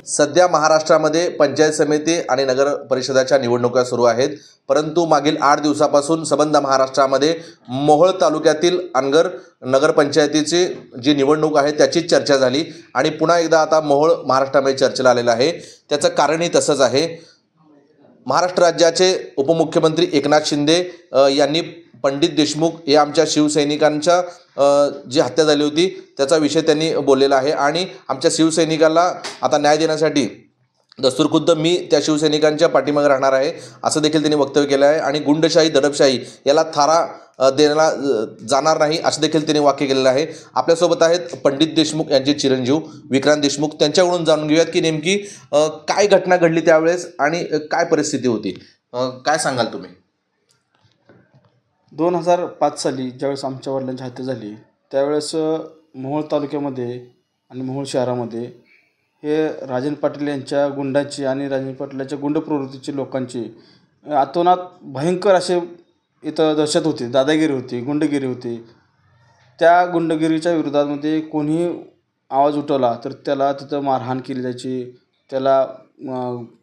सध्या महाराष्ट्रामध्ये पंचायत समिती आणि नगर परिषदाच्या निवडणुका सुरू आहेत, परंतु मागील 8 दिवसापासून संबंध महाराष्ट्रामध्ये मोहोळ तालुक्यातील अनगर नगरपंचायतीची जी निवडणूक आहे त्याची चर्चा झाली आणि पुन्हा एकदा आता मोहोळ महाराष्ट्रामध्ये चर्चेला आलेला आहे। त्याचं कारणही तसंच आहे। महाराष्ट्र राज्याचे उपमुख्यमंत्री एकनाथ शिंदे यांनी पंडित देशमुख हे आमच्या शिवसैनिकांच्या जी हत्या झाली होती त्याचा विषय त्यांनी बोललेला आहे आणि आमच्या शिवसैनिकांना आता न्याय देण्यासाठी दस्तूरखुद्द मी त्या शिवसैनिकांच्या पाठीमागे राहणार आहे असं देखील त्यांनी वक्तव्य केलं आहे आणि गुंडशाही दडपशाही याला थारा देण्याला जाणार नाही असं देखील त्यांनी वाक्य केलेलं आहे। आपल्यासोबत आहेत पंडित देशमुख यांचे चिरंजीव विक्रांत देशमुख, त्यांच्याकडून जाणून घेऊयात की नेमकी काय घटना घडली त्यावेळेस आणि काय परिस्थिती होती, काय सांगाल तुम्ही? 2005 साली ज्यावेळेस आमच्या वडिलांची हत्या झाली त्यावेळेस मोहोळ तालुक्यामध्ये आणि मोहोळ शहरामध्ये हे राजन पाटील यांच्या गुंडाची आणि राजन पाटलाच्या गुंड प्रवृत्तीचे लोकांची अतोनात भयंकर असे इथं दहशत होती, दादागिरी होती, गुंडगिरी होती। त्या गुंडगिरीच्या विरोधामध्ये कोणी आवाज उठवला तर त्याला तिथं मारहाण केली जायची। त्याला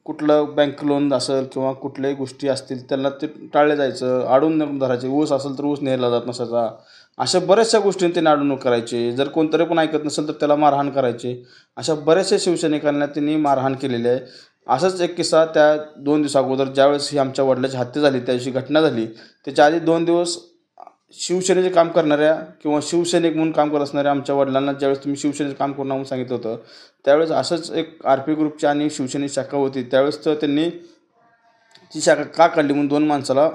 कुठलं बँक लोन असेल किंवा कुठल्याही गोष्टी असतील त्यांना ते टाळले जायचं, अडवून धरायचे। ऊस असेल तर ऊस नेला जात नसायचा। अशा बऱ्याचशा गोष्टींनी त्यांनी अडवणूक करायचे। जर कोणतरी पण ऐकत नसेल तर त्याला मारहाण करायचे। अशा बऱ्याचशा शिवसैनिकांना त्यांनी मारहाण केलेली आहे। असाच एक किस्सा त्या 2 दिवसाअगोदर ज्यावेळेस ही आमच्या वडिलांची हत्या झाली त्या दिवशी घटना झाली, त्याच्या आधी 2 दिवस शिवसेनेचे काम करणाऱ्या किंवा शिवसैनिक म्हणून काम करत असणाऱ्या आमच्या वडिलांना ज्यावेळेस तुम्ही शिवसेनेचं काम करू म्हणून सांगितलं होतं त्यावेळेस असंच एक RP ग्रुपची आणि शिवसेनेची शाखा होती। त्यावेळेस तर त्यांनी ती शाखा का काढली म्हणून 2 माणसाला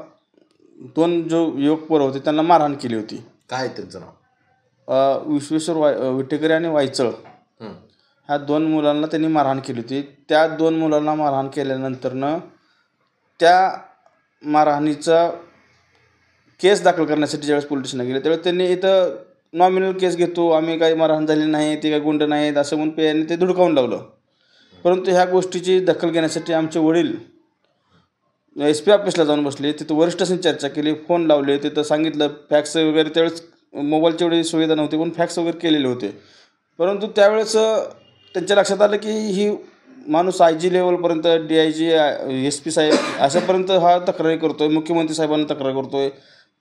2 जो युवक पोरं होते त्यांना मारहाण केली होती। काय त्यांचं नाव? विश्वेश्वर विटेकरी आणि वायचळ ह्या 2 मुलांना त्यांनी मारहाण केली होती। त्या 2 मुलांना मारहाण केल्यानंतरनं त्या मारहाणीचा केस दाखल करण्यासाठी ज्यावेळेस पोलीस स्टेशनला गेले त्यावेळेस त्यांनी इथं नॉमिनल केस घेतो, आम्ही काही मारहाण झाली नाही, ते काही गुंड नाहीत असं म्हणून यांनी ते धुडकावून लावलं। परंतु ह्या गोष्टीची दखल घेण्यासाठी आमचे वडील SP ऑफिसला जाऊन बसले, तिथं वरिष्ठांशी चर्चा केली, फोन लावले, तिथं सांगितलं, फॅक्स वगैरे त्यावेळेस मोबाईलची एवढी सुविधा नव्हती पण फॅक्स वगैरे केलेले होते। परंतु त्यावेळेस त्यांच्या लक्षात आलं की ही माणूस IG लेवलपर्यंत DIG SP साहेब अशापर्यंत हा तक्रारी करतोय, मुख्यमंत्री साहेबांना तक्रार करतोय,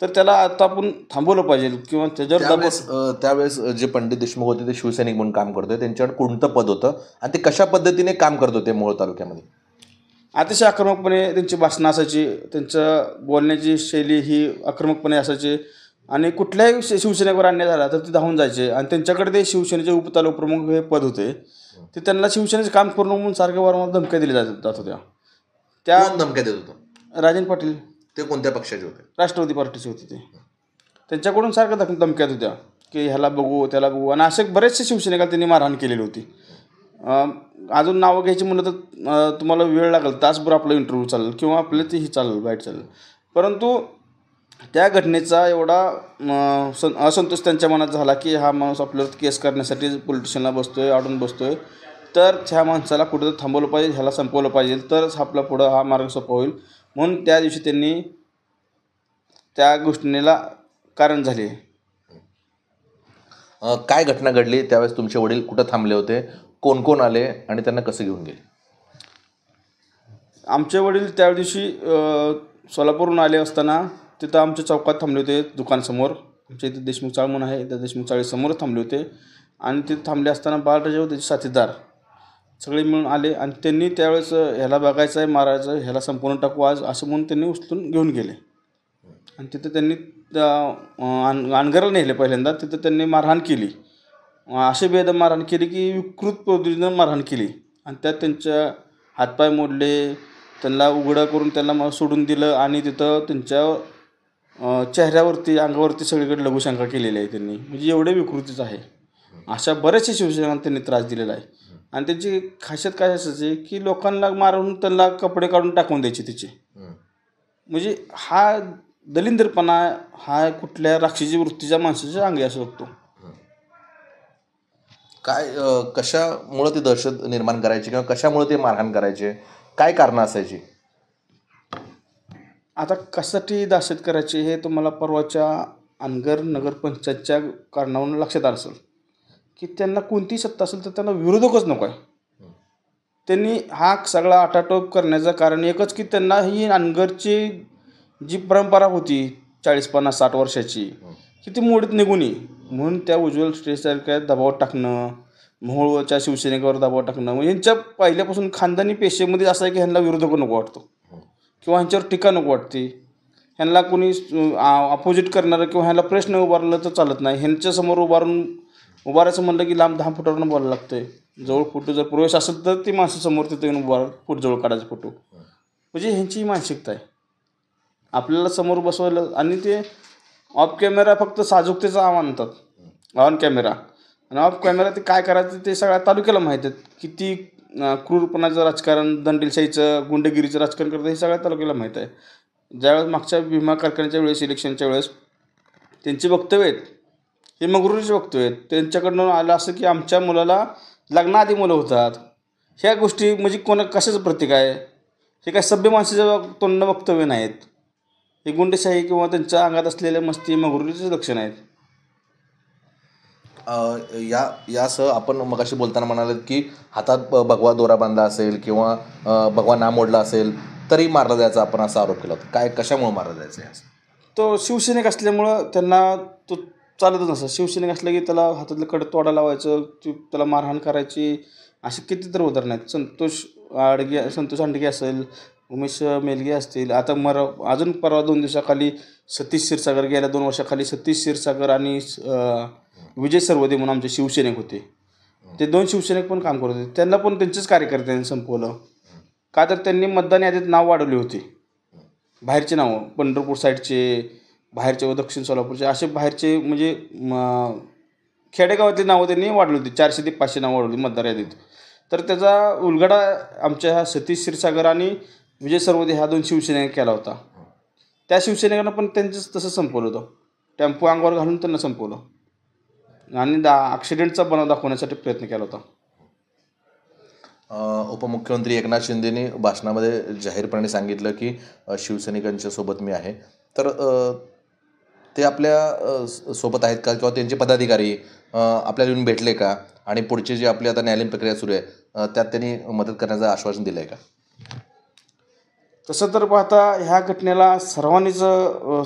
तर त्याला आता आपण थांबवलं पाहिजे किंवा त्याच्यावर त्यावेळेस जे पंडित देशमुख होते ते शिवसैनिक म्हणून काम करतोय, त्यांच्याकडे कोणतं पद होतं आणि ते कशा पद्धतीने काम करत होते मोहोळ तालुक्यामध्ये? अतिशय आक्रमकपणे त्यांची भाषणं असायची, त्यांचं बोलण्याची शैली ही आक्रमकपणे असायची आणि कुठल्याही शिवसेनेवर अन्याय झाला तर ते धावून जायचे आणि त्यांच्याकडे ते शिवसेनेचे उपतालुकाप्रमुख हे पद होते, ते त्यांना शिवसेनेचे काम करून म्हणून सारखे वारंवार धमक्या दिल्या जात होत्या। त्या धमक्या देत होतं राजन पाटील, ते कोणत्या पक्षाचे होते? राष्ट्रवादी पार्टीचे होते ते। त्यांच्याकडून सारखं धमक्यात होत्या की ह्याला बघू त्याला बघू आणि असे बरेचसे शिवसैनिकाला त्यांनी मारहाण केलेली होती। अजून नावं घ्यायची म्हणलं तर तुम्हाला वेळ लागेल, तासभर आपला इंटरव्ह्यू चालेल किंवा आपलं तेही चालेल, बाईट चालेल। परंतु त्या घटनेचा एवढा असंतोष त्यांच्या मनात झाला की हा माणूस आपल्यावर केस करण्यासाठी पोलीस स्टेशनला बसतोय, अडून बसतोय, तर ह्या माणसाला कुठेतरी थांबवलं पाहिजे, ह्याला संपवलं पाहिजे, तरच आपला पुढं हा मार्ग सोपा होईल। म्हणून त्या दिवशी त्यांनी त्या गोष्टीला कारण झाले। काय घटना घडली त्यावेळेस? तुमचे वडील कुठं थांबले होते, कोण कोण आले आणि त्यांना कसं घेऊन गेले? आमचे वडील त्या दिवशी सोलापूरहून आले असताना तिथं आमच्या चौकात थांबले होते, दुकानासमोर। आमच्या इथे देशमुख चाळ म्हणून आहे, त्या देशमुख चाळीसमोर थांबले होते आणि तिथे थांबले असताना बाळराजे व त्याचे साथीदार सगळे मिळून आले आणि त्यांनी त्यावेळेस ह्याला बघायचं आहे, मारायचं, ह्याला संपूर्ण टाकू आज असं म्हणून त्यांनी उचलून घेऊन गेले आणि तिथं त्यांनी अनगरला नेले पहिल्यांदा। तिथं त्यांनी मारहाण केली, असे बेदम मारहाण केली की विकृत पद्धतीनं मारहाण केली आणि त्यात त्यांच्या हातपाय मोडले, त्यांना उघडं करून त्यांना सोडून दिलं आणि तिथं त्यांच्या चेहऱ्यावरती अंगावरती सगळीकडे लघुशंका केलेली आहे त्यांनी, म्हणजे एवढे विकृतीच आहे। अशा बऱ्याचशा शिवसैनिकांना त्यांनी त्रास दिलेला आहे आणि त्यांची खासियत काय असायची की लोकांना मारून त्यांना कपडे काढून टाकून द्यायचे तिचे, म्हणजे हा दलिंदरपणा हा कुठल्या राक्षसी वृत्तीच्या माणसाच्या अंगी असू शकतो. काय कशामुळं ते दहशत निर्माण करायची किंवा कशामुळे ते मारहाण करायचे, काय कारणं असायची? आता कशासाठी दहशत करायची हे तुम्हाला परवाच्या अनगर नगरपंचायतच्या कारणावरून लक्षात आलं असेल की त्यांना कोणतीही सत्ता असेल तर त्यांना विरोधकच नको आहे. त्यांनी हा सगळा आटाटोप करण्याचं कारण एकच की त्यांना ही अनगरची जी परंपरा होती 40-50-60 वर्षाची की ती मोडीत निघून येईल म्हणून त्या उज्ज्वल स्टेजसारख्या दबाव टाकणं, मोहोळच्या शिवसैनिकावर दबाव टाकणं, म्हणजे यांच्या पहिल्यापासून खानदानी पेशेमध्ये असं आहे की ह्यांना विरोधक नको वाटतो किंवा ह्यांच्यावर टीका नको वाटते. ह्यांना कोणी अपोजिट करणारं किंवा ह्यांना प्रश्न उभारलं तर चालत नाही. ह्यांच्यासमोर उभारायचं म्हणलं की लांब 10 फुटावरून बोलायला लागतं आहे. जवळ फोटो जर प्रवेश असेल तर ती माणसं समोर तिथे येऊन फूट जवळ काढायचा फोटो, म्हणजे ह्यांची मानसिकता आहे. आपल्याला समोर बसवायला आणि ते ऑफ कॅमेरा फक्त साजूकतेचं आणतात, ऑन कॅमेरा आणि ऑफ कॅमेरा ते काय करायचं ते सगळ्या तालुक्याला माहीत आहेत. किती क्रूरपणाचं राजकारण, दंडेलशाहीचं, गुंडगिरीचं राजकारण करतं हे सगळ्या तालुक्याला माहीत आहे. ज्यावेळेस मागच्या भीमा कारखान्याच्या वेळेस इलेक्शनच्या वेळेस त्यांची वक्तव्य आहेत हे मगरुरीचे वक्तव्य आहेत. त्यांच्याकडनं आलं असं की आमच्या मुलाला लग्नाआधी मुलं होतात. ह्या गोष्टी म्हणजे कशाचं प्रतीक आहे? हे काय सभ्य माणसाचं तोंड वक्तव्य नाहीत. हे गुंडशाही किंवा त्यांच्या अंगात असलेल्या मस्ती मगरुरीचे लक्षण आहेत. यासह आपण मगाशी बोलताना म्हणालात की हातात भगवा दोरा बांधला असेल किंवा भगवा नाम मोडला असेल तरी मारला जायचा, आपण असा आरोप केला होता. काय कशामुळे मारला जायचं असं? तो शिवसैनिक असल्यामुळं त्यांना तो चालतच नसतं. शिवसैनिक असलं की त्याला हातातलं कडं तोडा लावायचं, त्याला मारहाण करायची, असे कितीतरी उदाहरणं आहेत. संतोष आंडगे असेल, उमेश मेलगे असतील. आता अजून परवा 2 दिवसाखाली सतीश क्षीरसागर, गेल्या 2 वर्षाखाली सतीश क्षीरसागर आणि विजय सरवदे म्हणून आमचे शिवसैनिक होते. ते 2 शिवसैनिक पण काम करत होते. त्यांना पण त्यांचेच कार्यकर्त्यांनी संपवलं. का तर त्यांनी मतदान यादीत नाव वाढवली होती. बाहेरचे नावं, पंढरपूर साईडचे, बाहेरचे व दक्षिण सोलापूरचे असे बाहेरचे म्हणजे खेडेगावातली नावं त्यांनी वाढवली होती. 400 ते 500 नावं वाढवली मतदार यादीत. तर त्याचा उलगडा आमच्या ह्या सतीश क्षीरसागर आणि विजय सरवदे ह्या 2 शिवसैनिकांनी केला होता. त्या शिवसैनिकांना पण त्यांचंच तसं संपवलं होतं. टेम्पो अंगावर घालून त्यांना संपवलं आणि ॲक्सिडेंटचा बनाव दाखवण्यासाठी प्रयत्न केला होता. उपमुख्यमंत्री एकनाथ शिंदेने भाषणामध्ये जाहीरपणे सांगितलं की शिवसैनिकांच्या सोबत मी आहे. तर ते आपल्या सोबत आहेत का किंवा त्यांचे पदाधिकारी आपल्याला येऊन भेटले का? आणि पुढची जी आपली आता न्यायालयीन प्रक्रिया सुरू आहे त्यात त्यांनी मदत करण्याचं आश्वासन दिलं आहे का? तसं तर पाहता ह्या घटनेला सर्वांनीच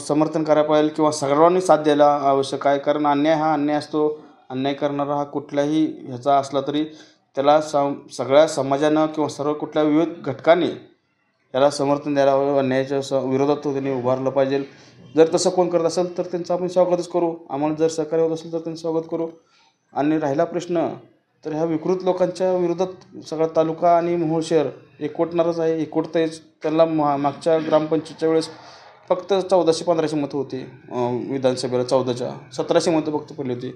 समर्थन करायला पाहिजे किंवा सर्वांनी साथ द्यायला आवश्यक आहे. कारण अन्याय हा अन्याय असतो. अन्याय करणारा हा कुठल्याही ह्याचा असला तरी त्याला सगळ्या समाजानं किंवा सर्व कुठल्या विविध घटकांनी त्याला समर्थन द्यायला हवं. अन्यायाच्या विरोधात त्यांनी उभारलं पाहिजे. जर तसं कोण करत असेल तर त्यांचं आपण स्वागतच करू. आम्हाला जर सहकार्य होत असेल तर त्यांचं स्वागत करू. आणि राहिला प्रश्न तर ह्या विकृत लोकांच्या विरोधात सगळा तालुका आणि मोहोळ शहर एकवटणारच आहे. एकवटतंच. त्यांना मागच्या ग्रामपंचायतच्या वेळेस फक्त 1400-1500 मतं होती. विधानसभेला 14च्या 1700 मतं फक्त पडली होती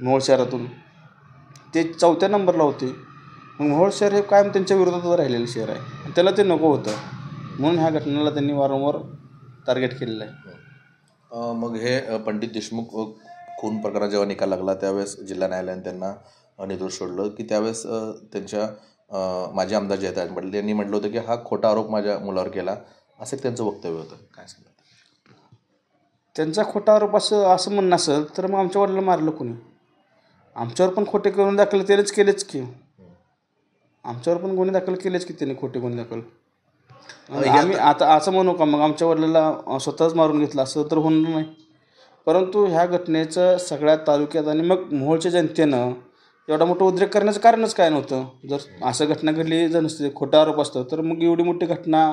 मोहोळ शहरातून. ते 4थ्या नंबरला होते. मग मोहोळ शहर हे कायम त्यांच्या विरोधातच राहिलेलं शहर आहे आणि त्याला ते नको होतं. म्हणून ह्या घटनेला त्यांनी वारंवार टार्गेट केलेलं आहे. मग हे पंडित देशमुख खून प्रकरण जेव्हा निकाल लागला त्यावेळेस जिल्हा न्यायालयाने त्यांना निर्दोष सोडलं की त्यावेळेस त्यांच्या माजी आमदार जयंत पाटील यांनी म्हटलं होतं की हा खोटा आरोप माझ्या मुलावर केला, असं त्यांचं वक्तव्य होतं. काय सांगतात? त्यांचा खोटा आरोप असं म्हणणं असेल तर मग आमच्या वडिलांना मारलं कोणी? आमच्यावर पण खोटे गुन्हे दाखल केलेच की. आमच्यावर पण गुन्हे दाखल केलेच की त्यांनी, खोटे गुन्हे दाखल. आम्ही आता असं म्हणू का मग आमच्या वडिलांना स्वतःच मारून घेतलं असं तर होणार नाही. परंतु ह्या घटनेचं सगळ्या तालुक्यात आणि मग मोहोळच्या जनतेनं एवढा मोठा उद्रेक करण्याचं कारणच काय नव्हतं. जर असं घटना घडली जर नसते, खोटा आरोप असतं तर मग एवढी मोठी घटना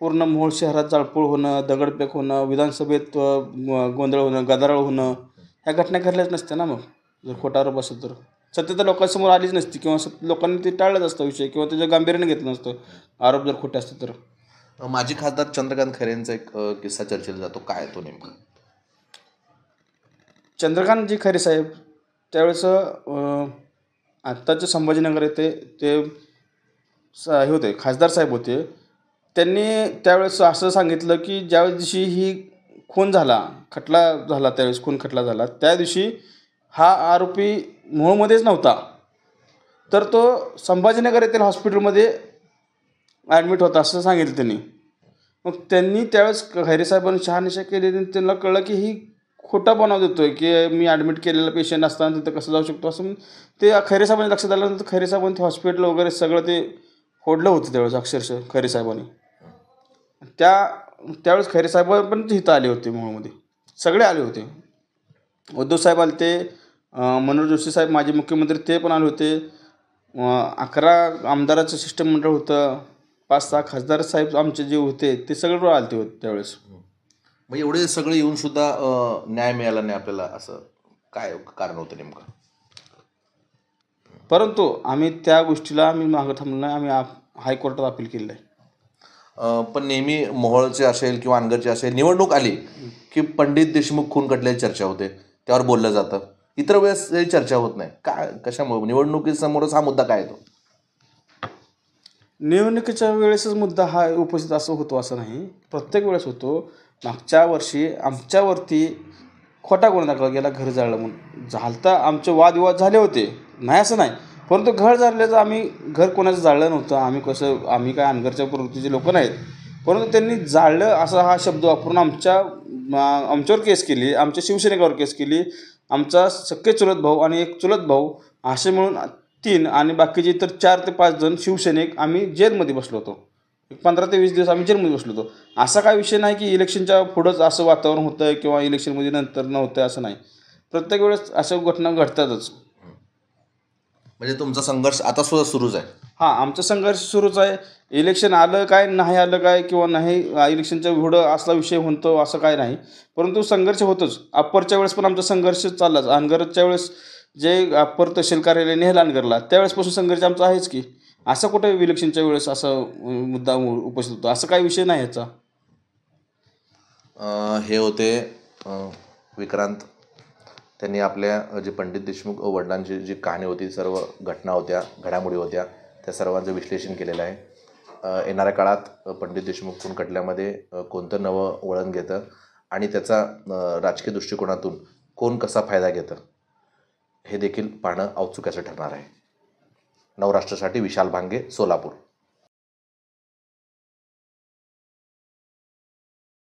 पूर्ण मोहोळ शहरात जाळपोळ होणं, दगडफेक होणं, विधानसभेत गोंधळ होणं, गदारोळ होणं ह्या घटना घडल्याच नसत्या ना. मग जर खोटा आरोप असेल तर सत्य तर लोकांसमोर आलीच नसती किंवा लोकांनी ते टाळलंच असतं विषय किंवा त्याच्या गांभीर्याने घेतलं नसतं आरोप जर खोटे असते तर. माजी खासदार चंद्रकांत खैरेंचा एक किस्सा चर्चेला जातो, काय तो नेमका? चंद्रकांतजी खैरे साहेब त्यावेळेस आत्ताचे संभाजीनगर येथे ते हे होते, खासदार साहेब होते. त्यांनी त्यावेळेस असं सांगितलं की ज्यावेळेस दिवशी ही खून झाला, खटला झाला, त्यावेळेस खून खटला झाला, त्या दिवशी हा आरोपी मोहोळमध्येच नव्हता, तर तो संभाजीनगर येथील हॉस्पिटलमध्ये ॲडमिट होता असं सांगितलं त्यांनी. मग त्यांनी त्यावेळेस खैरे साहेबांनी शहानिशा केली आणि त्यांना कळलं की ही खोटा बनाव देतोय की मी ॲडमिट केलेला पेशंट असताना तिथं कसं जाऊ शकतो असं. ते खैरे साहेबांनी लक्षात आल्यानंतर खैरे साहेबांनी ते हॉस्पिटल वगैरे सगळं ते फोडलं होतं त्यावेळेस अक्षरशः खैरे साहेबांनी. त्यावेळेस खैरे साहेब पण इथं आले होते मोहोळमध्ये, सगळे आले होते. उद्धव साहेब आले ते, मनोहर जोशी साहेब माजी मुख्यमंत्री ते पण आले होते. 11 आमदाराचं शिष्टमंडळ होतं, 5-6 खासदार साहेब आमचे जे होते ते सगळे आले होते त्यावेळेस. मग एवढे सगळे येऊन सुद्धा न्याय मिळाला नाही आपल्याला, असं काय कारण होतं नेमकं? परंतु आम्ही त्या गोष्टीला मागं थांबलो नाही, आम्ही हायकोर्टात अपील केलेलं आहे. पण नेहमी मोहोळचे असेल किंवा अनगरचे असेल, निवडणूक आली की पंडित देशमुख खून खटल्याची चर्चा होते, त्यावर बोललं जातं. इतर वेळेस चर्चा होत नाही, काय कशामुळे? निवडणुकीसमोरच हा मुद्दा काय येतो? निवडणुकीच्या वेळेसच मुद्दा हा उपस्थित असं होतो असं नाही, प्रत्येक वेळेस होतो. मागच्या वर्षी आमच्यावरती खोटा गुन्हा दाखल गेला, घर जाळलं म्हणून. झालता, आमचे वादविवाद झाले होते, नाही असं नाही, परंतु घर जाळल्याचं आम्ही घर कोणाचं जाळलं नव्हतं. आम्ही काय अनगरच्या प्रवृत्तीचे लोक नाहीत, परंतु त्यांनी जाळलं असा हा शब्द वापरून आमच्यावर केस केली, आमच्या शिवसैनिकावर केस केली. आमचा सख्खे चुलत भाऊ आणि एक चुलत भाऊ असे मिळून 3 आणि बाकीचे इतर 4 ते 5 जण शिवसैनिक आम्ही जेलमध्ये बसलो होतो. 15 ते 20 दिवस आम्ही जेलमध्ये बसलो होतो. असा काय विषय नाही की इलेक्शनच्या पुढंच असं वातावरण होतं किंवा इलेक्शनमध्ये नंतर नव्हतं, असं नाही. प्रत्येक वेळेस अशा घटना घडतातच. म्हणजे तुमचा संघर्ष आता सुद्धा सुरूच आहे? हां, आमचा संघर्ष सुरूच आहे. इलेक्शन आलं काय, नाही आलं काय, किंवा नाही इलेक्शनच्या पुढं असला विषय होतो असं काय नाही, परंतु संघर्ष होतोच. अप्परच्या वेळेस पण आमचा संघर्ष चाललाच. अनगरच्या वेळेस जे अप्पर तहसील कार्यालय नेहला अनगरला, त्यावेळेसपासून संघर्ष आमचा आहेच की. असं कुठे इलेक्शनच्या वेळेस असं मुद्दा उपस्थित होतो, असं काही विषय नाही ह्याचा. हे होते विक्रांत. त्यांनी आपल्या जे पंडित देशमुख वडिलांची जी कहाणी होती, सर्व घटना होत्या, घडामोडी होत्या, त्या सर्वांचं विश्लेषण केलेलं आहे. येणाऱ्या काळात पंडित देशमुख खून खटल्यामध्ये कोणतं नवं वळण घेतं आणि त्याचा राजकीय दृष्टिकोनातून कोण कसा फायदा घेतं हे देखील पाहणं औत्सुक्याचं ठरणार आहे. नवराष्ट्रासाठी विशाल भांगे, सोलापूर.